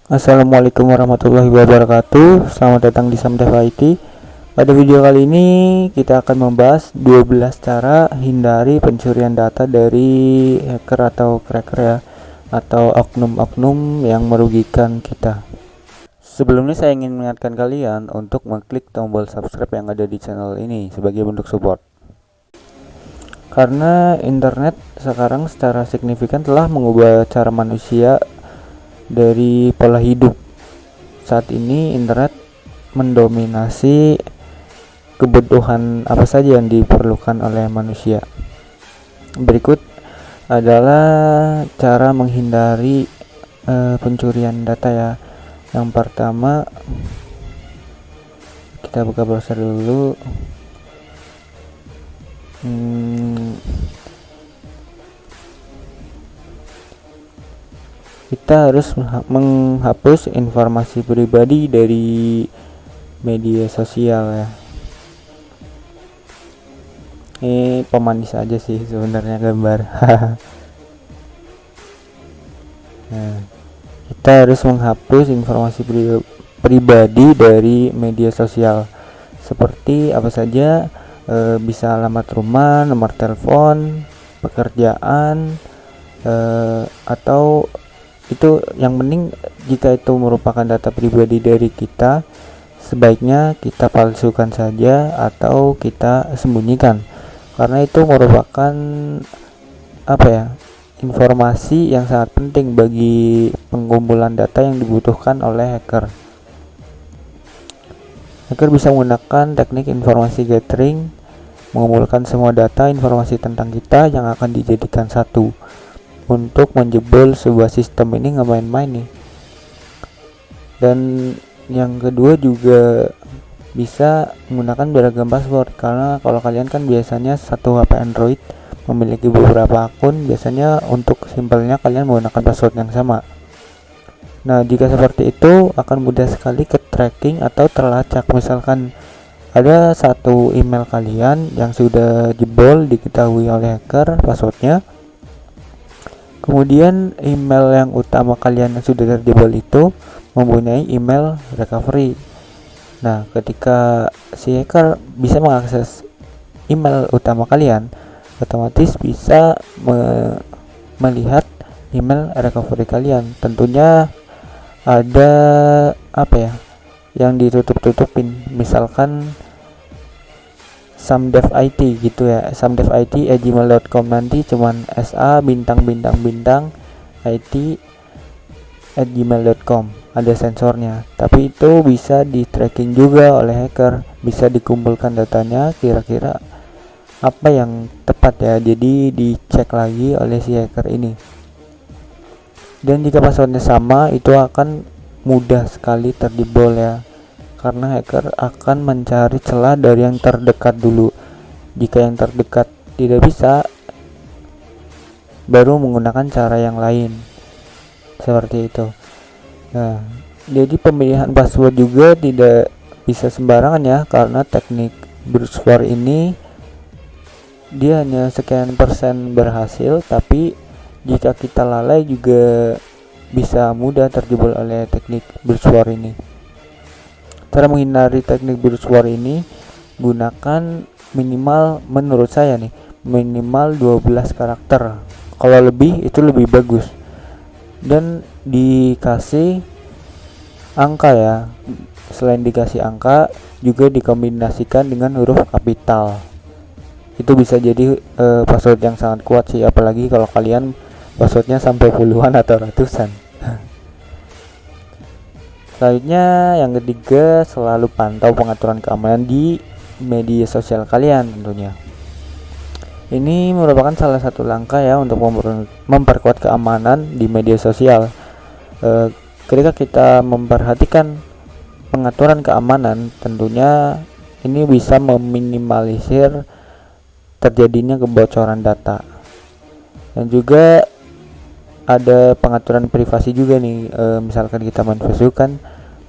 Assalamualaikum warahmatullahi wabarakatuh. Selamat datang di Samdev IT. Pada video kali ini kita akan membahas 12 cara hindari pencurian data dari hacker atau cracker ya, atau oknum-oknum yang merugikan kita. Sebelumnya saya ingin mengingatkan kalian untuk mengklik tombol subscribe yang ada di channel ini sebagai bentuk support. Karena internet sekarang secara signifikan telah mengubah cara manusia dari pola hidup. Saat ini internet mendominasi kebutuhan apa saja yang diperlukan oleh manusia. Berikut adalah cara menghindari pencurian data ya. Yang pertama, kita buka browser dulu. Kita harus menghapus informasi pribadi dari media sosial ya. Ini pemanis aja sih sebenarnya gambar. Nah, kita harus menghapus informasi pribadi dari media sosial. Seperti apa saja, bisa alamat rumah, nomor telepon, pekerjaan, atau itu yang penting jika itu merupakan data pribadi dari kita, sebaiknya kita palsukan saja atau kita sembunyikan, karena itu merupakan informasi yang sangat penting bagi pengumpulan data yang dibutuhkan oleh hacker. Hacker bisa menggunakan teknik informasi gathering, mengumpulkan semua data informasi tentang kita yang akan dijadikan satu untuk menjebol sebuah sistem. Ini nggak main-main nih. Dan yang kedua juga bisa menggunakan beragam password, karena kalau kalian kan biasanya satu HP Android memiliki beberapa akun, biasanya untuk simpelnya kalian menggunakan password yang sama. Nah, jika seperti itu akan mudah sekali ke tracking atau terlacak. Misalkan ada satu email kalian yang sudah jebol, diketahui oleh hacker passwordnya, kemudian email yang utama kalian yang sudah terjebol itu mempunyai email recovery. Nah, ketika si hacker bisa mengakses email utama kalian, otomatis bisa melihat email recovery kalian. Tentunya ada yang ditutup-tutupin, misalkan Samdev IT gitu ya, samdevit@gmail.com, nanti cuman sa_it@gmail.com, ada sensornya. Tapi itu bisa di tracking juga oleh hacker, bisa dikumpulkan datanya kira-kira apa yang tepat ya, jadi dicek lagi oleh si hacker ini. Dan jika passwordnya sama, itu akan mudah sekali terjebol ya, karena hacker akan mencari celah dari yang terdekat dulu. Jika yang terdekat tidak bisa, baru menggunakan cara yang lain, seperti itu. Nah, jadi pemilihan password juga tidak bisa sembarangan ya, karena teknik brute force ini dia hanya sekian persen berhasil, tapi jika kita lalai juga bisa mudah terjebol oleh teknik brute force ini. Cara menghindari teknik brute force ini, gunakan minimal, menurut saya nih, minimal 12 karakter. Kalau lebih itu lebih bagus. Dan dikasih angka ya. Selain dikasih angka, juga dikombinasikan dengan huruf kapital. Itu bisa jadi password yang sangat kuat sih, apalagi kalau kalian passwordnya sampai puluhan atau ratusan. Selanjutnya, yang ketiga, selalu pantau pengaturan keamanan di media sosial kalian tentunya. Ini merupakan salah satu langkah ya untuk memperkuat keamanan di media sosial. Ketika kita memperhatikan pengaturan keamanan, tentunya ini bisa meminimalisir terjadinya kebocoran data. Dan juga ada pengaturan privasi juga nih, misalkan kita main Facebook kan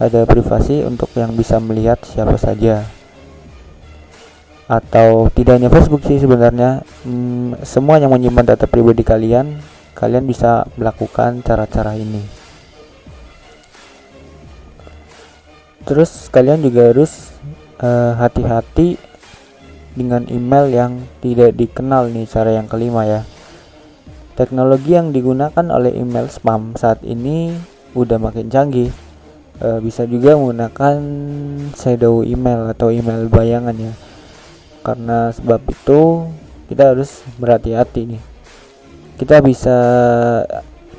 ada privasi untuk yang bisa melihat siapa saja, atau tidak hanya Facebook sih sebenarnya, semua yang menyimpan data pribadi kalian bisa melakukan cara-cara ini. Terus kalian juga harus hati-hati dengan email yang tidak dikenal nih, cara yang kelima ya. Teknologi yang digunakan oleh email spam saat ini udah makin canggih. Bisa juga menggunakan shadow email atau email bayangan ya. Karena sebab itu kita harus berhati-hati nih. Kita bisa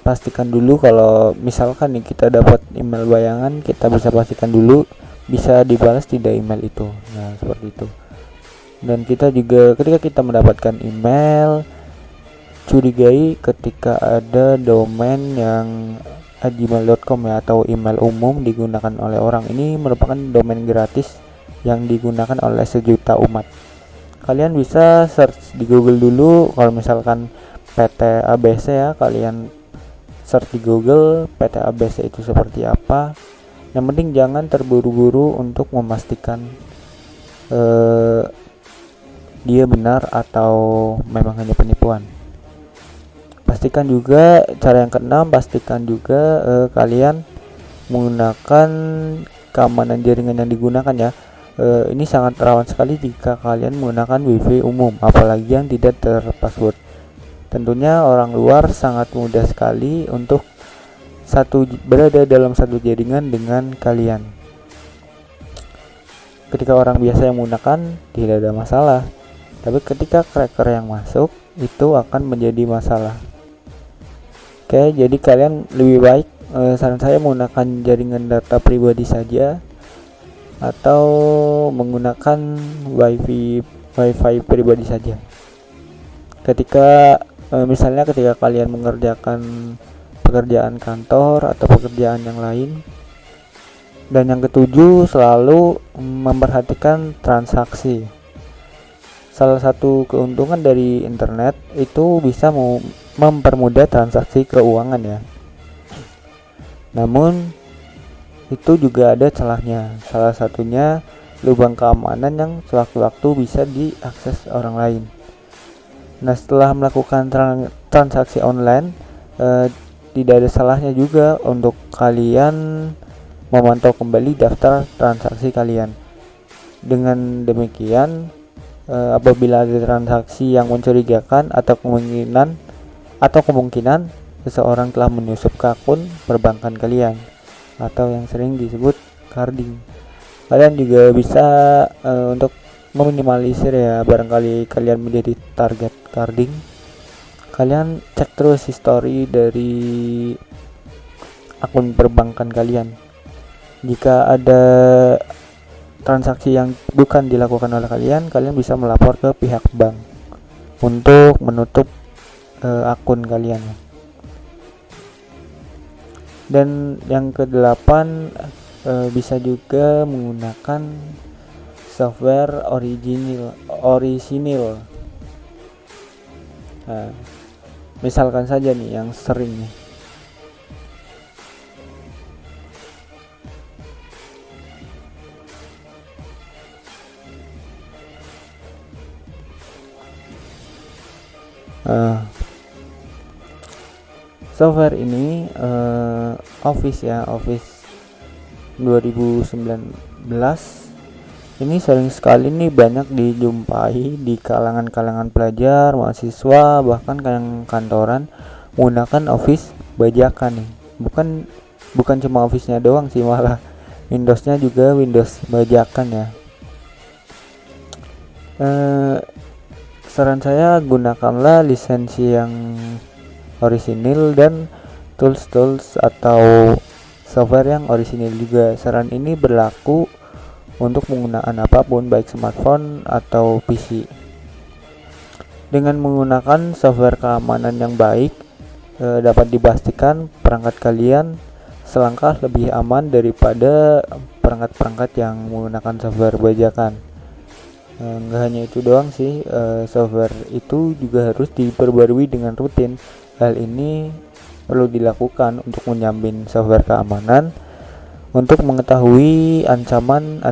pastikan dulu kalau misalkan nih kita dapat email bayangan, kita bisa pastikan dulu bisa dibalas tidak email itu. Nah, seperti itu. Dan kita juga ketika kita mendapatkan email, curigai ketika ada domain yang @gmail.com ya, atau email umum digunakan oleh orang. Ini merupakan domain gratis yang digunakan oleh sejuta umat. Kalian bisa search di Google dulu, kalau misalkan PT ABC ya, kalian search di Google PT ABC itu seperti apa. Yang penting jangan terburu-buru untuk memastikan dia benar atau memang hanya penipuan. Pastikan juga, cara yang keenam, pastikan juga kalian menggunakan keamanan jaringan yang digunakan ya. Ini sangat rawan sekali jika kalian menggunakan wifi umum, apalagi yang tidak terpassword. Tentunya orang luar sangat mudah sekali untuk berada dalam satu jaringan dengan kalian. Ketika orang biasa yang menggunakan tidak ada masalah, tapi ketika cracker yang masuk itu akan menjadi masalah. Oke, jadi kalian lebih baik, saran saya menggunakan jaringan data pribadi saja atau menggunakan wifi pribadi saja. Ketika misalnya ketika kalian mengerjakan pekerjaan kantor atau pekerjaan yang lain. Dan yang ketujuh, selalu memperhatikan transaksi. Salah satu keuntungan dari internet itu bisa mempermudah transaksi keuangan ya. Namun itu juga ada celahnya. Salah satunya lubang keamanan yang sewaktu-waktu bisa diakses orang lain. Nah, setelah melakukan transaksi online, tidak ada salahnya juga untuk kalian memantau kembali daftar transaksi kalian. Dengan demikian, apabila ada transaksi yang mencurigakan atau kemungkinan seseorang telah menyusup ke akun perbankan kalian atau yang sering disebut carding. Kalian juga bisa untuk meminimalisir ya, barangkali kalian menjadi target carding, kalian cek terus history dari akun perbankan kalian. Jika ada transaksi yang bukan dilakukan oleh kalian bisa melapor ke pihak bank untuk menutup akun kalian. Dan yang kedelapan, bisa juga menggunakan software orisinil. Nah, misalkan saja nih yang sering nih, software ini Office 2019 ini sering sekali nih banyak dijumpai di kalangan pelajar, mahasiswa, bahkan yang kantoran menggunakan Office bajakan nih. Bukan cuma Office-nya doang sih, malah Windows-nya juga Windows bajakan ya. Saran saya, gunakanlah lisensi yang orisinil dan tools atau software yang orisinil juga. Saran ini berlaku untuk penggunaan apapun, baik smartphone atau PC. Dengan menggunakan software keamanan yang baik, dapat dipastikan perangkat kalian selangkah lebih aman daripada perangkat-perangkat yang menggunakan software bajakan. Nggak hanya itu doang sih, software itu juga harus diperbarui dengan rutin. Hal ini perlu dilakukan untuk menjamin software keamanan, untuk mengetahui ancaman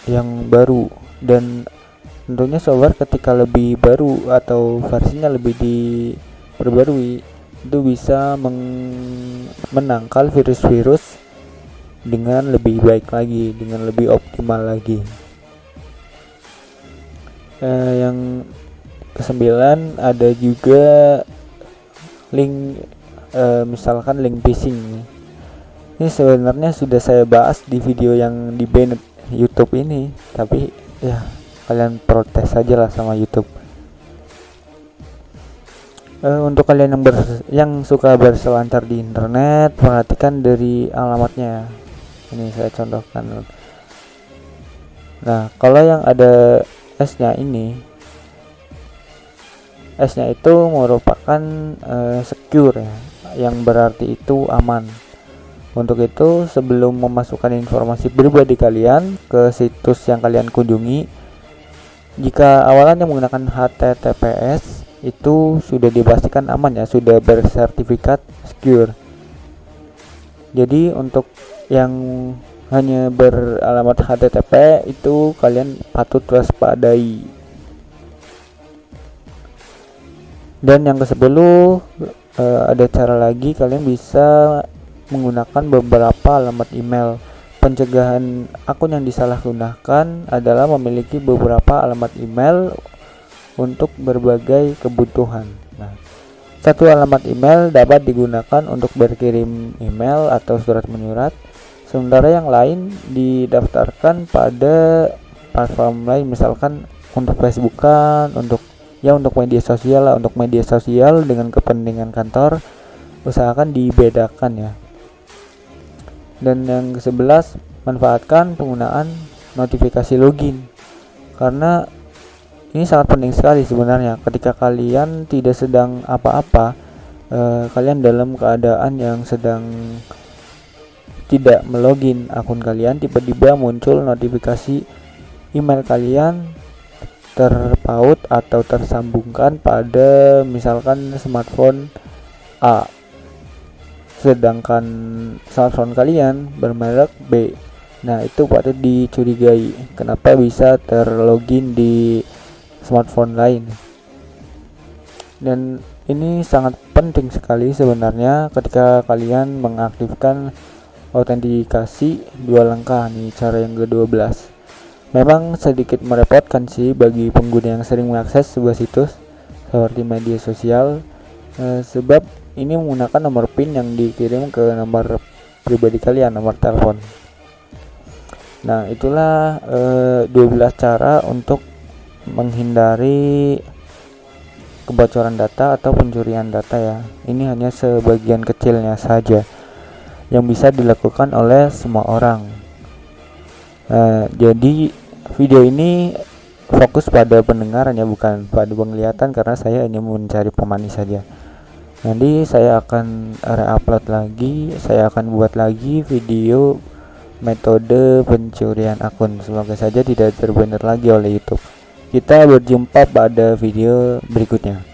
yang baru, dan tentunya software ketika lebih baru atau versinya lebih diperbarui itu bisa menangkal virus-virus dengan lebih baik lagi, dengan lebih optimal lagi. Yang kesembilan ada juga link, misalkan link phishing. Ini sebenarnya sudah saya bahas di video yang di banned YouTube ini, tapi ya kalian protes saja lah sama YouTube. Untuk kalian yang suka berselancar di internet, perhatikan dari alamatnya. Ini saya contohkan. Nah, kalau yang ada S-nya ini, S-nya itu merupakan secure ya, yang berarti itu aman. Untuk itu, sebelum memasukkan informasi pribadi kalian ke situs yang kalian kunjungi, jika awalnya menggunakan HTTPS, itu sudah dipastikan aman ya, sudah bersertifikat secure. Jadi untuk yang hanya beralamat HTTP itu kalian patut waspadai. Dan yang ke-10, ada cara lagi, kalian bisa menggunakan beberapa alamat email. Pencegahan akun yang disalahgunakan adalah memiliki beberapa alamat email untuk berbagai kebutuhan. Nah, satu alamat email dapat digunakan untuk berkirim email atau surat menyurat, sementara yang lain didaftarkan pada platform lain, misalkan untuk Facebookan, untuk media sosial lah. Untuk media sosial dengan kepentingan kantor, usahakan dibedakan ya. Dan yang ke-11, manfaatkan penggunaan notifikasi login, karena ini sangat penting sekali sebenarnya. Ketika kalian tidak sedang apa-apa, kalian dalam keadaan yang sedang tidak melogin akun kalian, tiba-tiba muncul notifikasi email kalian terpaut atau tersambungkan pada misalkan smartphone A, sedangkan smartphone kalian bermerek B. Nah, itu patut dicurigai. Kenapa bisa terlogin di smartphone lain? Dan ini sangat penting sekali sebenarnya ketika kalian mengaktifkan autentikasi 2 langkah nih, cara yang ke-12. Memang sedikit merepotkan sih bagi pengguna yang sering mengakses sebuah situs seperti media sosial, sebab ini menggunakan nomor PIN yang dikirim ke nomor pribadi kalian, nomor telepon. Nah, itulah 12 cara untuk menghindari kebocoran data atau pencurian data ya. Ini hanya sebagian kecilnya saja yang bisa dilakukan oleh semua orang. Jadi video ini fokus pada pendengaran ya, bukan pada penglihatan, karena saya hanya mencari pemanis saja. Nanti saya akan re-upload lagi, saya akan buat lagi video metode pencurian akun. Semoga saja tidak terbener lagi oleh YouTube. Kita berjumpa pada video berikutnya.